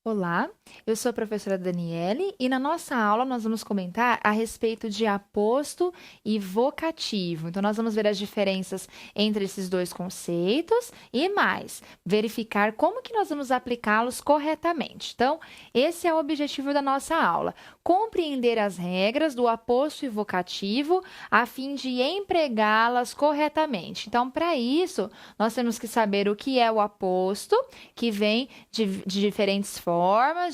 Olá, eu sou a professora Daniele e na nossa aula nós vamos comentar a respeito de aposto e vocativo. Então, nós vamos ver as diferenças entre esses dois conceitos e mais, verificar como que nós vamos aplicá-los corretamente. Então, esse é o objetivo da nossa aula, compreender as regras do aposto e vocativo a fim de empregá-las corretamente. Então, para isso, nós temos que saber o que é o aposto, que vem de diferentes formas,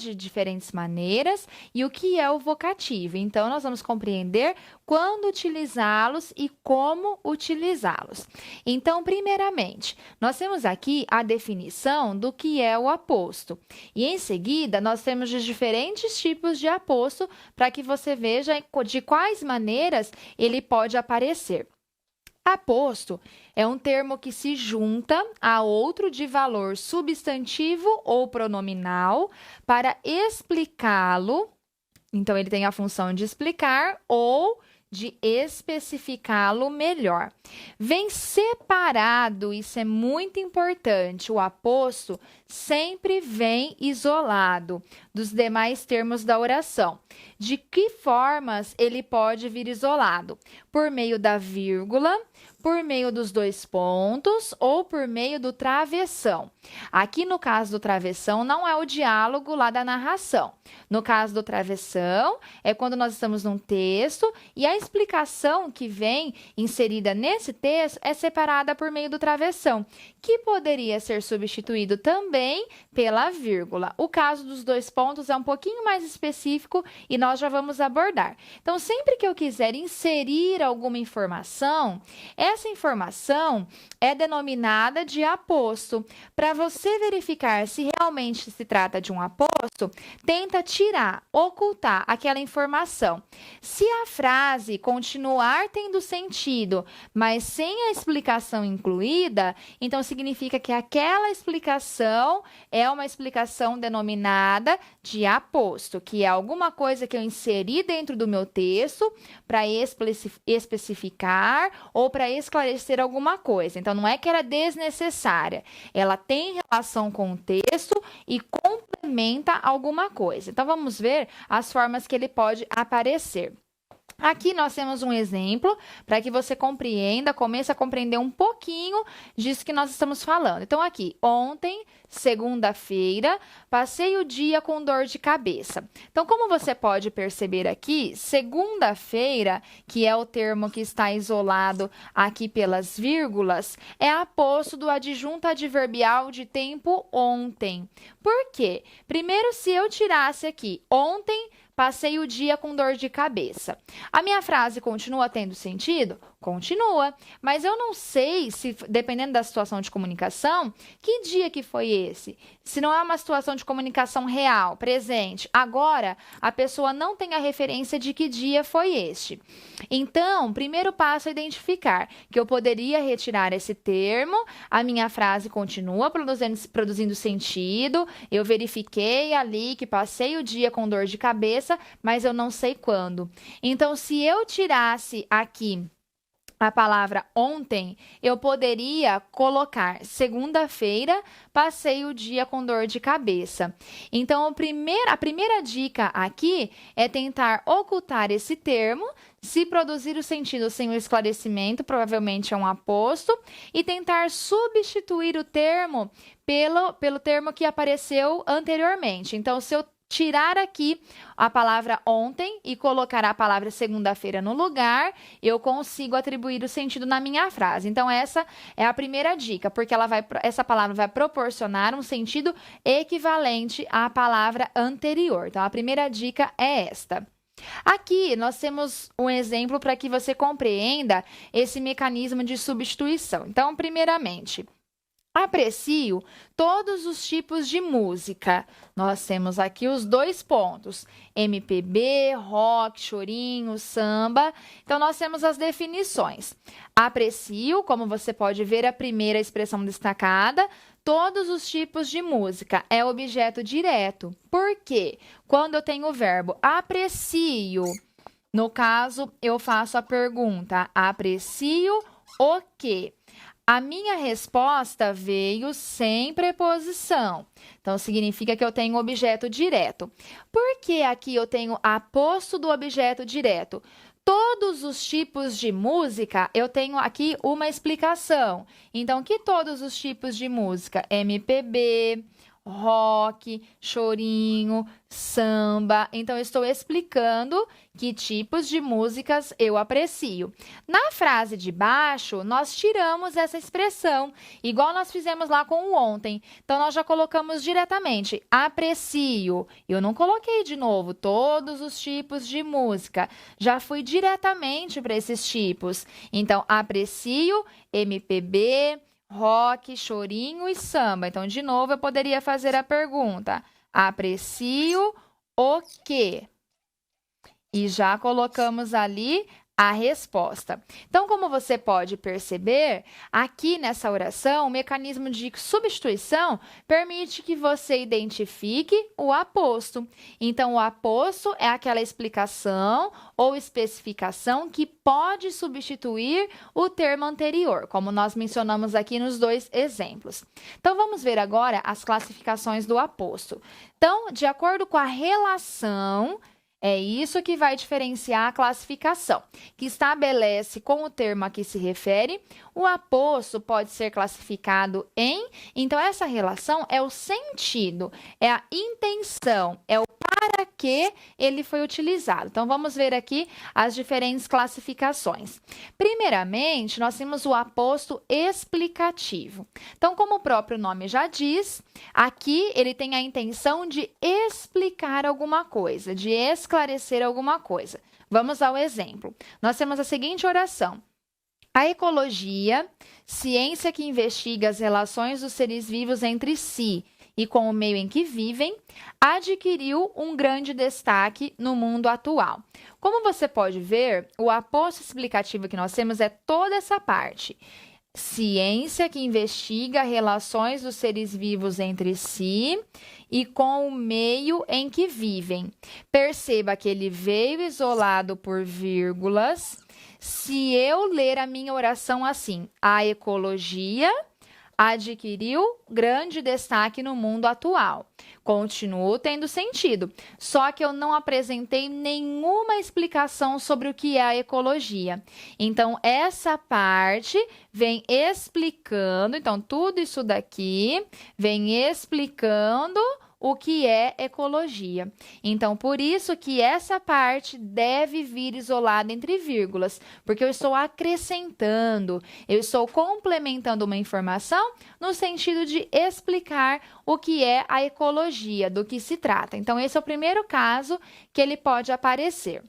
de diferentes maneiras, e o que é o vocativo. Então, nós vamos compreender quando utilizá-los e como utilizá-los. Então, primeiramente, nós temos aqui a definição do que é o aposto. E em seguida, nós temos os diferentes tipos de aposto para que você veja de quais maneiras ele pode aparecer. Aposto é um termo que se junta a outro de valor substantivo ou pronominal para explicá-lo. Então, ele tem a função de explicar ou de especificá-lo melhor. Vem separado, isso é muito importante. O aposto sempre vem isolado dos demais termos da oração. De que formas ele pode vir isolado? Por meio da vírgula, por meio dos dois pontos ou por meio do travessão. Aqui no caso do travessão, não é o diálogo lá da narração. No caso do travessão, é quando nós estamos num texto e a explicação que vem inserida nesse texto é separada por meio do travessão, que poderia ser substituído também pela vírgula. O caso dos dois pontos é um pouquinho mais específico e nós já vamos abordar. Então, sempre que eu quiser inserir alguma informação, essa informação é denominada de aposto. Para você verificar se realmente se trata de um aposto, tenta tirar, ocultar aquela informação. Se a frase continuar tendo sentido, mas sem a explicação incluída, então significa que aquela explicação é uma explicação denominada de aposto, que é alguma coisa que eu inseri dentro do meu texto para especificar ou para esclarecer alguma coisa. Então, não é que ela é desnecessária, ela tem relação com o texto e complementa alguma coisa. Então, vamos ver as formas que ele pode aparecer. Aqui nós temos um exemplo para que você compreenda, comece a compreender um pouquinho disso que nós estamos falando. Então, aqui, ontem, segunda-feira, passei o dia com dor de cabeça. Então, como você pode perceber aqui, segunda-feira, que é o termo que está isolado aqui pelas vírgulas, é aposto do adjunto adverbial de tempo ontem. Por quê? Primeiro, se eu tirasse aqui ontem, passei o dia com dor de cabeça. A minha frase continua tendo sentido? Continua, mas eu não sei se, dependendo da situação de comunicação, que dia que foi esse. Se não é uma situação de comunicação real, presente, agora a pessoa não tem a referência de que dia foi este. Então, primeiro passo é identificar que eu poderia retirar esse termo, a minha frase continua produzindo sentido, eu verifiquei ali que passei o dia com dor de cabeça, mas eu não sei quando. Então, se eu tirasse aqui a palavra ontem, eu poderia colocar segunda-feira, passei o dia com dor de cabeça. Então, a primeira dica aqui é tentar ocultar esse termo, se produzir o sentido sem o esclarecimento, provavelmente é um aposto, e tentar substituir o termo pelo termo que apareceu anteriormente. Então, se eu tirar aqui a palavra ontem e colocar a palavra segunda-feira no lugar, eu consigo atribuir o sentido na minha frase. Então, essa é a primeira dica, porque essa palavra vai proporcionar um sentido equivalente à palavra anterior. Então, a primeira dica é esta. Aqui nós temos um exemplo para que você compreenda esse mecanismo de substituição. Então, primeiramente, aprecio todos os tipos de música. Nós temos aqui os dois pontos: MPB, rock, chorinho, samba. Então, nós temos as definições. Aprecio, como você pode ver, a primeira expressão destacada, todos os tipos de música. É objeto direto. Por quê? Quando eu tenho o verbo aprecio, no caso, eu faço a pergunta: aprecio o quê? A minha resposta veio sem preposição. Então, significa que eu tenho objeto direto. Por que aqui eu tenho aposto do objeto direto? Todos os tipos de música, eu tenho aqui uma explicação. Então, que todos os tipos de música? MPB, rock, chorinho, samba. Então, eu estou explicando que tipos de músicas eu aprecio. Na frase de baixo, nós tiramos essa expressão, igual nós fizemos lá com o ontem. Então, nós já colocamos diretamente, aprecio. Eu não coloquei de novo todos os tipos de música. Já fui diretamente para esses tipos. Então, aprecio, MPB, rock, chorinho e samba. Então, de novo, eu poderia fazer a pergunta: aprecio o quê? E já colocamos ali a resposta. Então, como você pode perceber, aqui nessa oração, o mecanismo de substituição permite que você identifique o aposto. Então, o aposto é aquela explicação ou especificação que pode substituir o termo anterior, como nós mencionamos aqui nos dois exemplos. Então, vamos ver agora as classificações do aposto. Então, de acordo com a relação, é isso que vai diferenciar a classificação, que estabelece com o termo a que se refere. O aposto pode ser classificado em... Então, essa relação é o sentido, é a intenção, é o para que ele foi utilizado. Então, vamos ver aqui as diferentes classificações. Primeiramente, nós temos o aposto explicativo. Então, como o próprio nome já diz, aqui ele tem a intenção de explicar alguma coisa, de esclarecer alguma coisa. Vamos ao exemplo. Nós temos a seguinte oração: a ecologia, ciência que investiga as relações dos seres vivos entre si e com o meio em que vivem, adquiriu um grande destaque no mundo atual. Como você pode ver, o aposto explicativo que nós temos é toda essa parte. Ciência que investiga relações dos seres vivos entre si e com o meio em que vivem. Perceba que ele veio isolado por vírgulas. Se eu ler a minha oração assim, a ecologia adquiriu grande destaque no mundo atual. Continuo tendo sentido, só que eu não apresentei nenhuma explicação sobre o que é a ecologia. Então, essa parte vem explicando, então, tudo isso daqui vem explicando o que é ecologia. Então, por isso que essa parte deve vir isolada entre vírgulas, porque eu estou acrescentando, eu estou complementando uma informação no sentido de explicar o que é a ecologia, do que se trata. Então, esse é o primeiro caso que ele pode aparecer.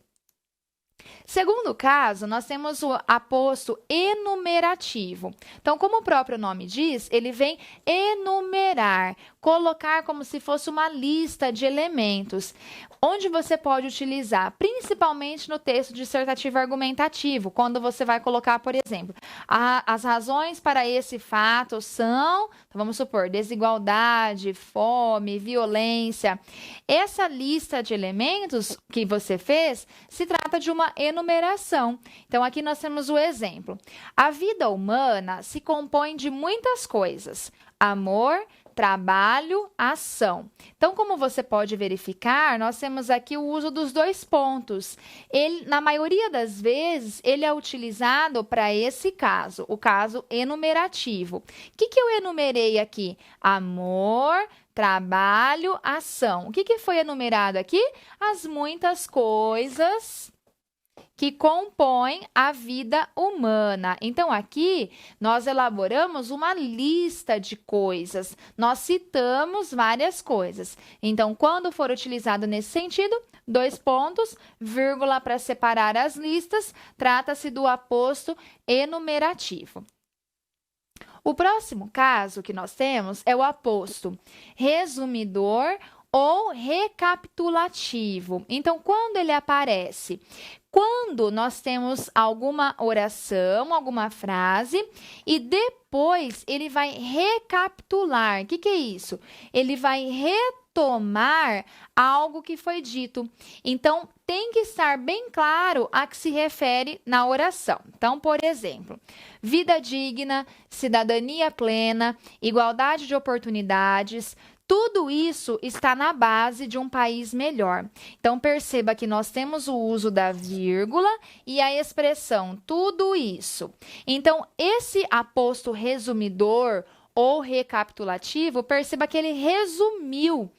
Segundo caso, nós temos o aposto enumerativo. Então, como o próprio nome diz, ele vem enumerar, colocar como se fosse uma lista de elementos, onde você pode utilizar, principalmente no texto dissertativo argumentativo, quando você vai colocar, por exemplo, as razões para esse fato são, então, vamos supor, desigualdade, fome, violência. Essa lista de elementos que você fez se trata de uma enumeração. Então, aqui nós temos o exemplo. A vida humana se compõe de muitas coisas: amor, trabalho, ação. Então, como você pode verificar, nós temos aqui o uso dos dois pontos. Ele, na maioria das vezes, ele é utilizado para esse caso, o caso enumerativo. O que eu enumerei aqui? Amor, trabalho, ação. O que foi enumerado aqui? As muitas coisas que compõem a vida humana. Então, aqui, nós elaboramos uma lista de coisas. Nós citamos várias coisas. Então, quando for utilizado nesse sentido, dois pontos, vírgula para separar as listas, trata-se do aposto enumerativo. O próximo caso que nós temos é o aposto resumidor ou recapitulativo. Então, quando ele aparece? Quando nós temos alguma oração, alguma frase, e depois ele vai recapitular. O que é isso? Ele vai retomar retomar algo que foi dito. Então, tem que estar bem claro a que se refere na oração. Então, por exemplo, vida digna, cidadania plena, igualdade de oportunidades, tudo isso está na base de um país melhor. Então, perceba que nós temos o uso da vírgula e a expressão tudo isso. Então, esse aposto resumidor ou recapitulativo, perceba que ele resumiu,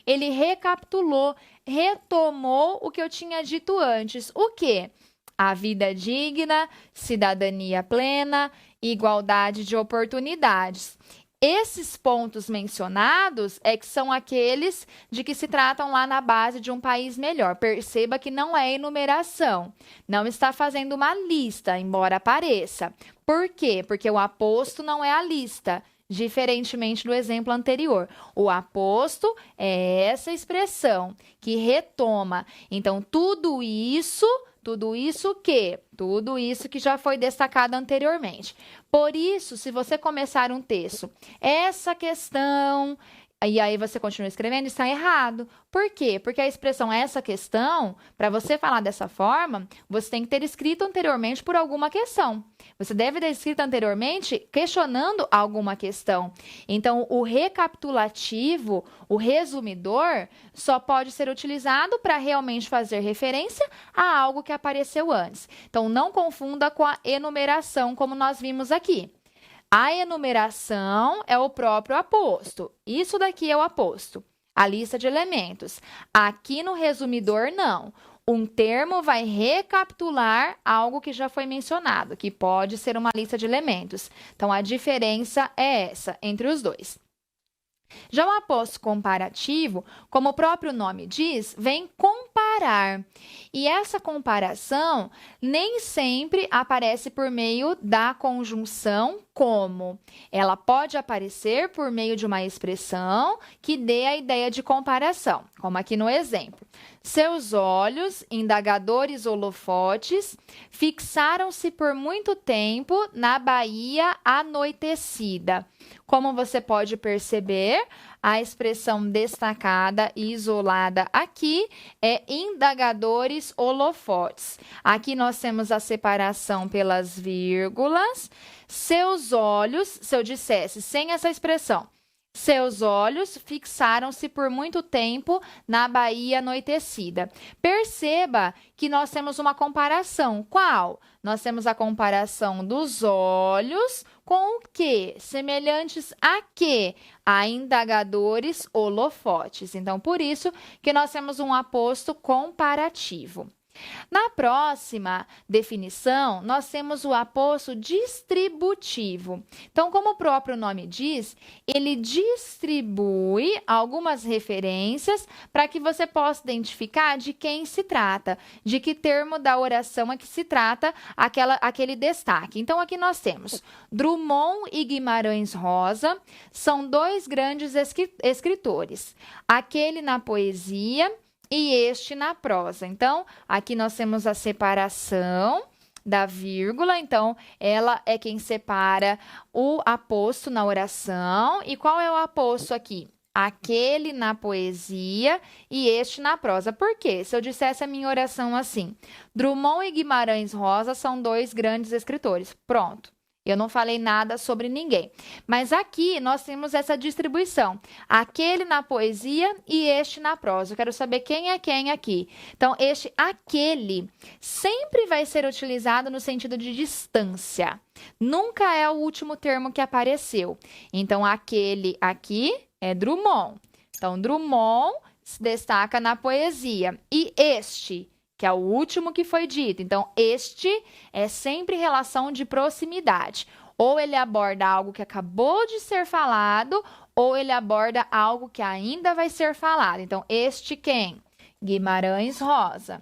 ele recapitulou, retomou o que eu tinha dito antes. O quê? A vida digna, cidadania plena, igualdade de oportunidades. Esses pontos mencionados é que são aqueles de que se tratam lá na base de um país melhor. Perceba que não é enumeração, não está fazendo uma lista, embora pareça. Por quê? Porque o aposto não é a lista, diferentemente do exemplo anterior. O aposto é essa expressão que retoma. Então, tudo isso que já foi destacado anteriormente. Por isso, se você começar um texto, essa questão, e aí você continua escrevendo, está errado. Por quê? Porque a expressão essa questão, para você falar dessa forma, você tem que ter escrito anteriormente por alguma questão. Você deve ter escrito anteriormente questionando alguma questão. Então, o recapitulativo, o resumidor, só pode ser utilizado para realmente fazer referência a algo que apareceu antes. Então, não confunda com a enumeração, como nós vimos aqui. A enumeração é o próprio aposto. Isso daqui é o aposto, a lista de elementos. Aqui no resumidor, não. Um termo vai recapitular algo que já foi mencionado, que pode ser uma lista de elementos. Então, a diferença é essa entre os dois. Já o aposto comparativo, como o próprio nome diz, vem comparar. E essa comparação nem sempre aparece por meio da conjunção como. Ela pode aparecer por meio de uma expressão que dê a ideia de comparação, como aqui no exemplo. Seus olhos, indagadores holofotes, fixaram-se por muito tempo na baía anoitecida. Como você pode perceber, a expressão destacada e isolada aqui é indagadores holofotes. Aqui nós temos a separação pelas vírgulas. Seus olhos, se eu dissesse sem essa expressão, seus olhos fixaram-se por muito tempo na baía anoitecida. Perceba que nós temos uma comparação. Qual? Nós temos a comparação dos olhos com o quê? Semelhantes a quê? A indagadores holofotes. Então, por isso que nós temos um aposto comparativo. Na próxima definição, nós temos o aposto distributivo. Então, como o próprio nome diz, ele distribui algumas referências para que você possa identificar de quem se trata, de que termo da oração é que se trata aquele destaque. Então, aqui nós temos Drummond e Guimarães Rosa, são dois grandes escritores. Aquele na poesia e este na prosa. Então, aqui nós temos a separação da vírgula. Então, ela é quem separa o aposto na oração. E qual é o aposto aqui? Aquele na poesia e este na prosa. Por quê? Se eu dissesse a minha oração assim, Drummond e Guimarães Rosa são dois grandes escritores. Pronto. Eu não falei nada sobre ninguém. Mas aqui nós temos essa distribuição. Aquele na poesia e este na prosa. Eu quero saber quem é quem aqui. Então, aquele sempre vai ser utilizado no sentido de distância. Nunca é o último termo que apareceu. Então, aquele aqui é Drummond. Então, Drummond se destaca na poesia. E este, que é o último que foi dito. Então, este é sempre relação de proximidade. Ou ele aborda algo que acabou de ser falado, ou ele aborda algo que ainda vai ser falado. Então, este quem? Guimarães Rosa.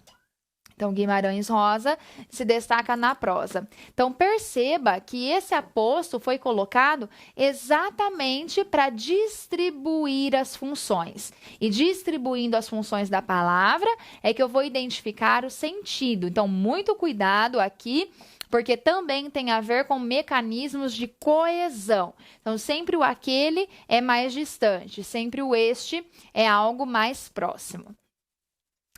Então, Guimarães Rosa se destaca na prosa. Então, perceba que esse aposto foi colocado exatamente para distribuir as funções. E distribuindo as funções da palavra é que eu vou identificar o sentido. Então, muito cuidado aqui porque também tem a ver com mecanismos de coesão. Então, sempre o aquele é mais distante, sempre o este é algo mais próximo.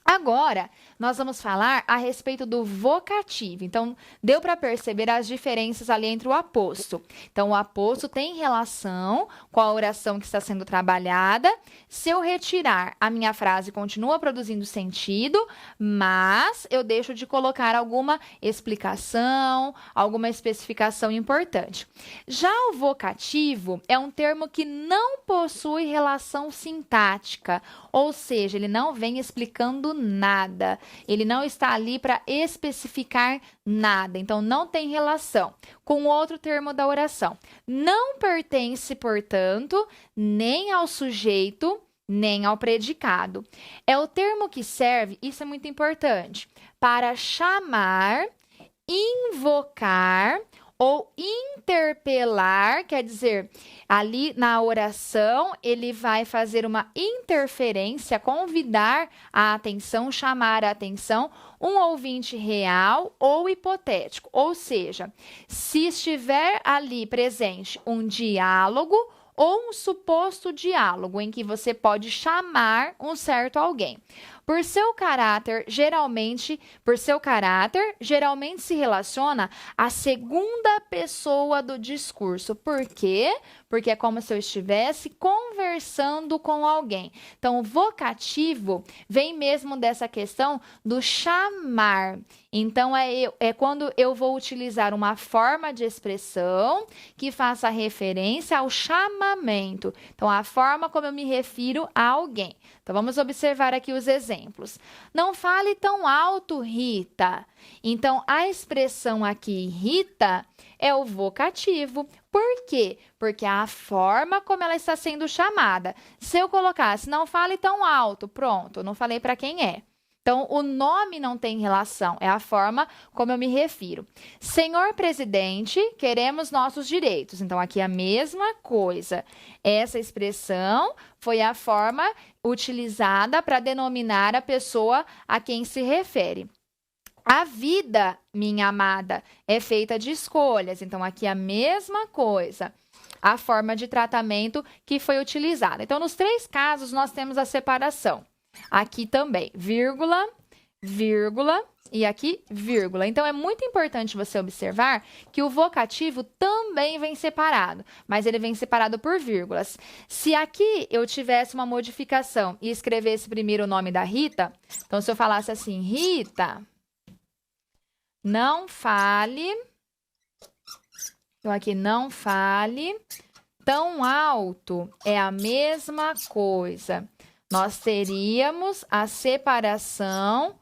Agora, nós vamos falar a respeito do vocativo. Então, deu para perceber as diferenças ali entre o aposto. Então, o aposto tem relação com a oração que está sendo trabalhada. Se eu retirar, a minha frase continua produzindo sentido, mas eu deixo de colocar alguma explicação, alguma especificação importante. Já o vocativo é um termo que não possui relação sintática, ou seja, ele não vem explicando nada. Ele não está ali para especificar nada. Então, não tem relação com outro termo da oração. Não pertence, portanto, nem ao sujeito, nem ao predicado. É o termo que serve, isso é muito importante, para chamar, invocar ou interpelar, quer dizer, ali na oração ele vai fazer uma interferência, convidar a atenção, chamar a atenção, um ouvinte real ou hipotético. Ou seja, se estiver ali presente um diálogo ou um suposto diálogo em que você pode chamar um certo alguém. Por seu caráter, geralmente se relaciona à segunda pessoa do discurso. Por quê? Porque é como se eu estivesse conversando com alguém. Então, o vocativo vem mesmo dessa questão do chamar. Então, é quando eu vou utilizar uma forma de expressão que faça referência ao chamamento. Então, a forma como eu me refiro a alguém. Então, vamos observar aqui os exemplos. Não fale tão alto, Rita. Então, a expressão aqui, Rita, é o vocativo. Por quê? Porque a forma como ela está sendo chamada. Se eu colocasse, não fale tão alto, pronto, não falei para quem é. Então, o nome não tem relação, é a forma como eu me refiro. Senhor presidente, queremos nossos direitos. Então, aqui é a mesma coisa. Essa expressão foi a forma utilizada para denominar a pessoa a quem se refere. A vida, minha amada, é feita de escolhas. Então, aqui é a mesma coisa. A forma de tratamento que foi utilizada. Então, nos três casos, nós temos a separação. Aqui também, vírgula, vírgula e aqui, vírgula. Então, é muito importante você observar que o vocativo também vem separado, mas ele vem separado por vírgulas. Se aqui eu tivesse uma modificação e escrevesse primeiro o nome da Rita, então, se eu falasse assim, Rita, não fale, então aqui, não fale tão alto, é a mesma coisa. Nós teríamos a separação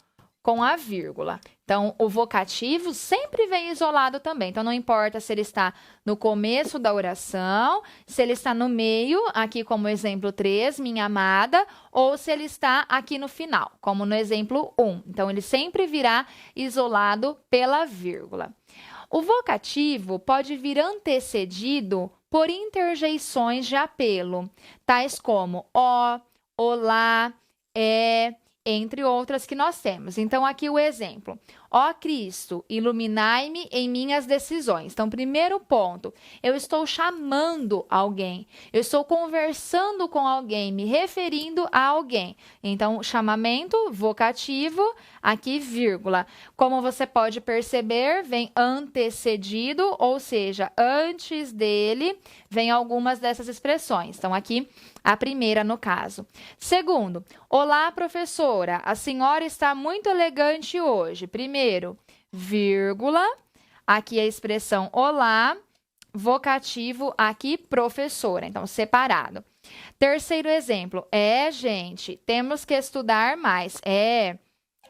com a vírgula. Então, o vocativo sempre vem isolado também. Então, não importa se ele está no começo da oração, se ele está no meio, aqui como exemplo 3, minha amada, ou se ele está aqui no final, como no exemplo 1. Então, ele sempre virá isolado pela vírgula. O vocativo pode vir antecedido por interjeições de apelo, tais como ó, olá, entre outras que nós temos. Então, aqui o exemplo. Ó Cristo, iluminai-me em minhas decisões. Então, primeiro ponto, eu estou chamando alguém, eu estou conversando com alguém, me referindo a alguém. Então, chamamento, vocativo, aqui vírgula. Como você pode perceber, vem antecedido, ou seja, antes dele, vem algumas dessas expressões. Então, aqui a primeira no caso. Segundo, olá, professora, a senhora está muito elegante hoje. Primeiro, vírgula, aqui a expressão olá, vocativo, aqui professora, então separado. Terceiro exemplo, gente, temos que estudar mais.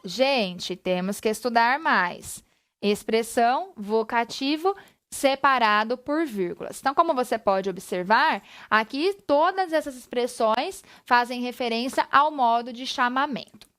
Gente, temos que estudar mais. Expressão, vocativo, separado por vírgulas. Então, como você pode observar, aqui todas essas expressões fazem referência ao modo de chamamento.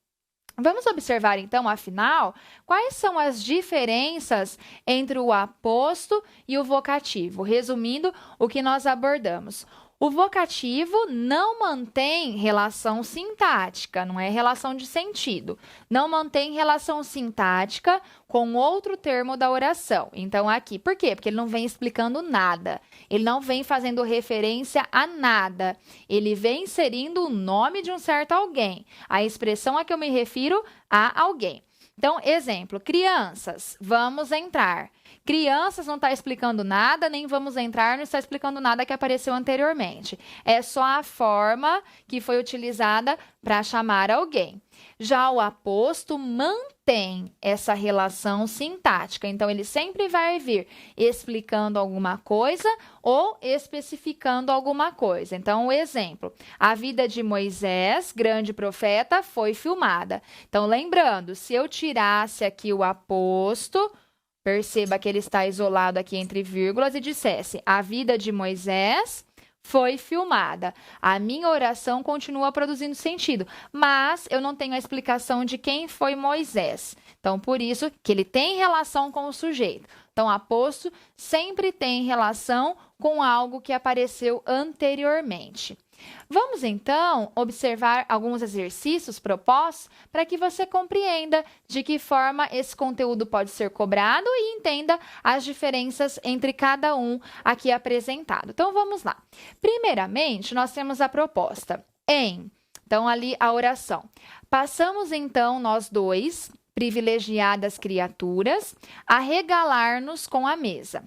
Vamos observar, então, afinal, quais são as diferenças entre o aposto e o vocativo. Resumindo o que nós abordamos. O vocativo não mantém relação sintática, não é relação de sentido. Não mantém relação sintática com outro termo da oração. Então, aqui, por quê? Porque ele não vem explicando nada. Ele não vem fazendo referência a nada. Ele vem inserindo o nome de um certo alguém. A expressão a que eu me refiro a alguém. Então, exemplo, crianças, vamos entrar. Crianças não está explicando nada, nem vamos entrar, não está explicando nada que apareceu anteriormente. É só a forma que foi utilizada para chamar alguém. Já o aposto mantém essa relação sintática. Então, ele sempre vai vir explicando alguma coisa ou especificando alguma coisa. Então, o exemplo, a vida de Moisés, grande profeta, foi filmada. Então, lembrando, se eu tirasse aqui o aposto, perceba que ele está isolado aqui entre vírgulas e dissesse, a vida de Moisés foi filmada. A minha oração continua produzindo sentido, mas eu não tenho a explicação de quem foi Moisés. Então, por isso que ele tem relação com o sujeito. Então, aposto sempre tem relação com algo que apareceu anteriormente. Vamos, então, observar alguns exercícios propostos para que você compreenda de que forma esse conteúdo pode ser cobrado e entenda as diferenças entre cada um aqui apresentado. Então, vamos lá. Primeiramente, nós temos a proposta em. Então, ali a oração. Passamos, então, nós dois, privilegiadas criaturas, a regalar-nos com a mesa.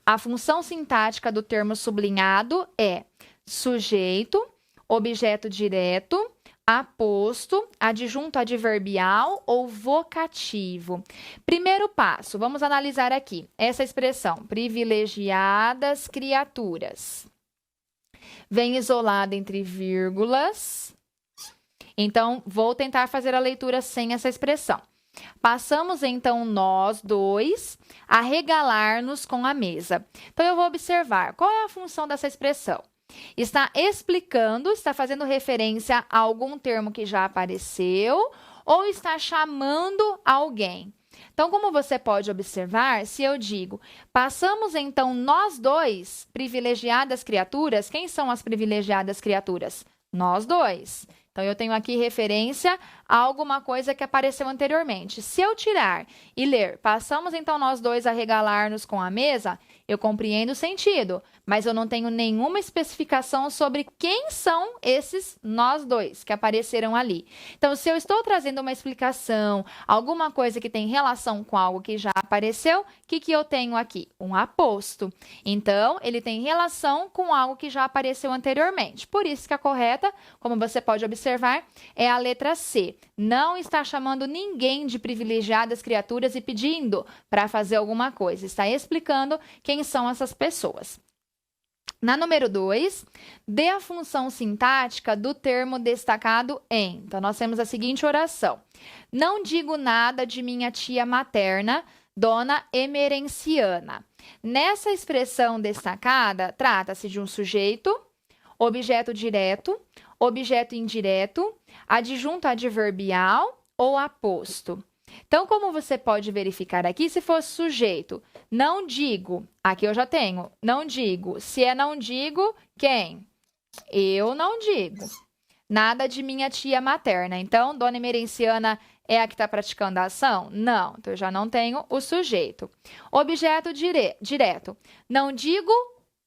A função sintática do termo sublinhado é sujeito, objeto direto, aposto, adjunto adverbial ou vocativo. Primeiro passo, vamos analisar aqui essa expressão, privilegiadas criaturas. Vem isolada entre vírgulas. Então, vou tentar fazer a leitura sem essa expressão. Passamos, então, nós dois a regalar-nos com a mesa. Então, eu vou observar qual é a função dessa expressão. Está explicando, está fazendo referência a algum termo que já apareceu ou está chamando alguém. Então, como você pode observar, se eu digo, passamos então nós dois, privilegiadas criaturas, quem são as privilegiadas criaturas? Nós dois. Então, eu tenho aqui referência a alguma coisa que apareceu anteriormente. Se eu tirar e ler, passamos então nós dois a regalar-nos com a mesa, eu compreendo o sentido, mas eu não tenho nenhuma especificação sobre quem são esses nós dois que apareceram ali. Então, se eu estou trazendo uma explicação, alguma coisa que tem relação com algo que já apareceu, o que eu tenho aqui? Um aposto. Então, ele tem relação com algo que já apareceu anteriormente. Por isso que a correta, como você pode observar, é a letra C. Não está chamando ninguém de privilegiadas criaturas e pedindo para fazer alguma coisa. Está explicando quem são essas pessoas. Na número 2, dê a função sintática do termo destacado em. Então, nós temos a seguinte oração. Não digo nada de minha tia materna, Dona Emerenciana. Nessa expressão destacada, trata-se de um sujeito, objeto direto, objeto indireto, adjunto adverbial ou aposto. Então, como você pode verificar aqui, se fosse sujeito, não digo, aqui eu já tenho, não digo. Se é não digo, quem? Eu não digo. Nada de minha tia materna. Então, Dona Emerenciana é a que está praticando a ação? Não, então eu já não tenho o sujeito. Objeto direto. Não digo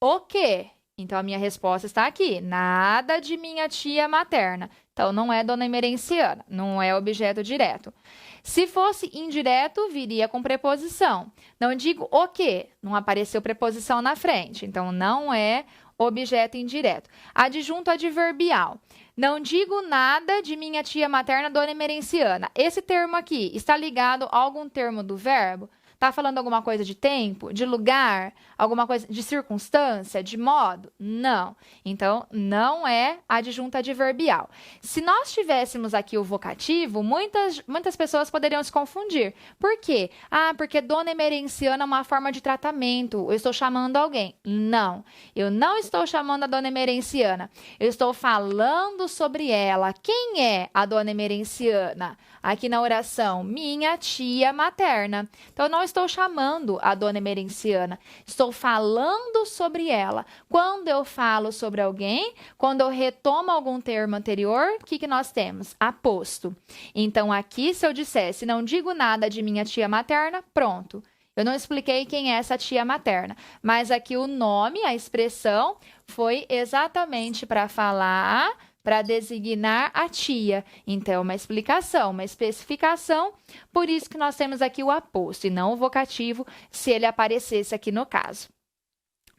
o quê? Então, a minha resposta está aqui. Nada de minha tia materna. Então, não é Dona Emerenciana, não é objeto direto. Se fosse indireto, viria com preposição. Não digo o quê? Não apareceu preposição na frente. Então, não é objeto indireto. Adjunto adverbial. Não digo nada de minha tia materna, Dona Emerenciana. Esse termo aqui está ligado a algum termo do verbo? Está falando alguma coisa de tempo, de lugar, alguma coisa de circunstância, de modo? Não. Então, não é adjunto adverbial. Se nós tivéssemos aqui o vocativo, muitas pessoas poderiam se confundir. Por quê? Ah, porque Dona Emerenciana é uma forma de tratamento. Eu estou chamando alguém. Não. Eu não estou chamando a Dona Emerenciana. Eu estou falando sobre ela. Quem é a Dona Emerenciana? Aqui na oração, minha tia materna. Então, eu não estou chamando a dona Emerenciana, estou falando sobre ela. Quando eu falo sobre alguém, quando eu retomo algum termo anterior, o que nós temos? Aposto. Então, aqui, se eu dissesse, não digo nada de minha tia materna, pronto. Eu não expliquei quem é essa tia materna, mas aqui o nome, a expressão, foi exatamente para falar, para designar a tia. Então, uma explicação, uma especificação, por isso que nós temos aqui o aposto e não o vocativo, se ele aparecesse aqui no caso.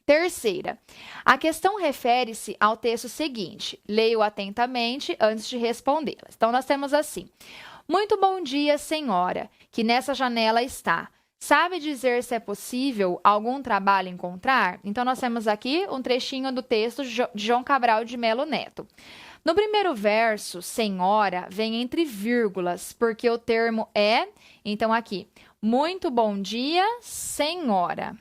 Terceira, a questão refere-se ao texto seguinte. Leio atentamente antes de respondê-la. Então, nós temos assim: muito bom dia, senhora, que nessa janela está. Sabe dizer se é possível algum trabalho encontrar? Então, nós temos aqui um trechinho do texto de João Cabral de Melo Neto. No primeiro verso, senhora vem entre vírgulas, porque o termo é, então aqui, muito bom dia, senhora.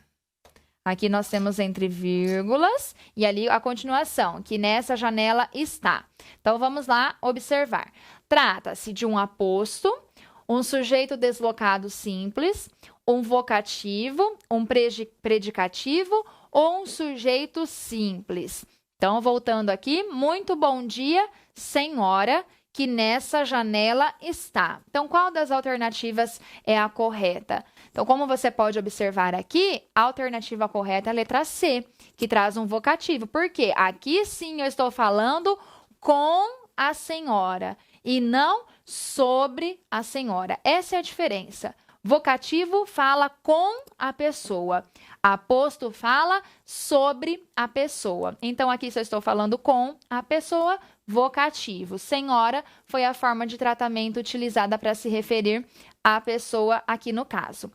Aqui nós temos entre vírgulas e ali a continuação, que nessa janela está. Então, vamos lá observar. Trata-se de um aposto, um sujeito deslocado simples, um vocativo, um predicativo ou um sujeito simples. Então, voltando aqui, muito bom dia, senhora, que nessa janela está. Então, qual das alternativas é a correta? Então, como você pode observar aqui, a alternativa correta é a letra C, que traz um vocativo. Por quê? Aqui sim eu estou falando com a senhora e não sobre a senhora. Essa é a diferença. Vocativo fala com a pessoa. Aposto fala sobre a pessoa. Então, aqui se eu estou falando com a pessoa, vocativo. Senhora foi a forma de tratamento utilizada para se referir à pessoa aqui no caso.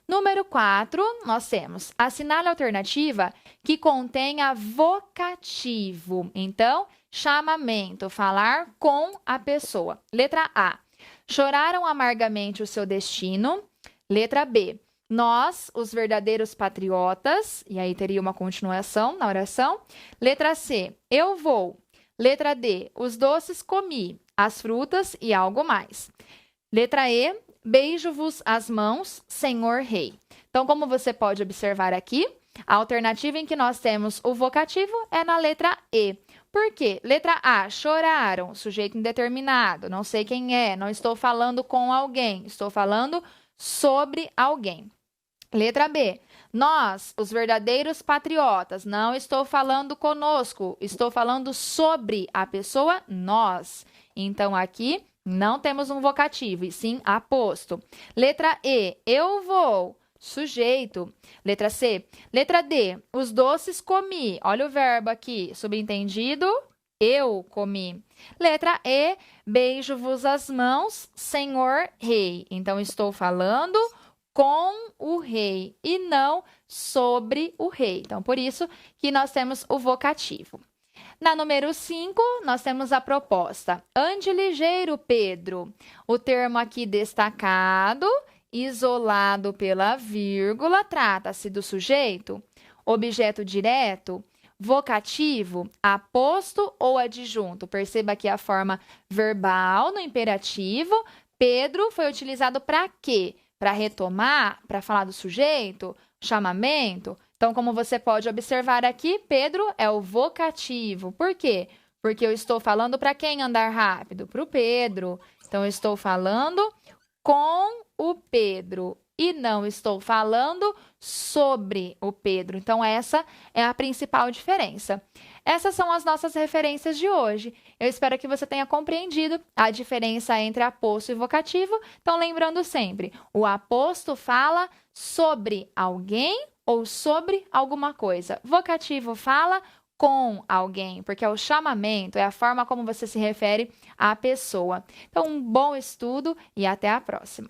Número 4, nós temos assinale a alternativa que contenha vocativo. Então, chamamento, falar com a pessoa. Letra A, choraram amargamente o seu destino. Letra B, nós, os verdadeiros patriotas, e aí teria uma continuação na oração. Letra C, eu vou. Letra D, os doces comi, as frutas e algo mais. Letra E, beijo-vos as mãos, senhor rei. Então, como você pode observar aqui, a alternativa em que nós temos o vocativo é na letra E. Por quê? Letra A, choraram, sujeito indeterminado, não sei quem é, não estou falando com alguém, estou falando sobre alguém. Letra B, nós, os verdadeiros patriotas, não estou falando conosco, estou falando sobre a pessoa nós. Então, aqui não temos um vocativo, e sim aposto. Letra E, eu vou, sujeito. Letra C. Letra D, os doces comi. Olha o verbo aqui, subentendido, eu comi. Letra E, beijo-vos as mãos, senhor rei. Então, estou falando com o rei e não sobre o rei. Então, por isso que nós temos o vocativo. Na número 5, nós temos a proposta. Ande ligeiro, Pedro. O termo aqui destacado, isolado pela vírgula, trata-se do sujeito, objeto direto, vocativo, aposto ou adjunto. Perceba aqui a forma verbal no imperativo. Pedro foi utilizado para quê? Para retomar, para falar do sujeito, chamamento. Então, como você pode observar aqui, Pedro é o vocativo. Por quê? Porque eu estou falando para quem andar rápido? Para o Pedro. Então, eu estou falando com o Pedro e não estou falando sobre o Pedro. Então, essa é a principal diferença. Essas são as nossas referências de hoje. Eu espero que você tenha compreendido a diferença entre aposto e vocativo. Então, lembrando sempre, o aposto fala sobre alguém ou sobre alguma coisa. Vocativo fala com alguém, porque é o chamamento, é a forma como você se refere à pessoa. Então, um bom estudo e até a próxima.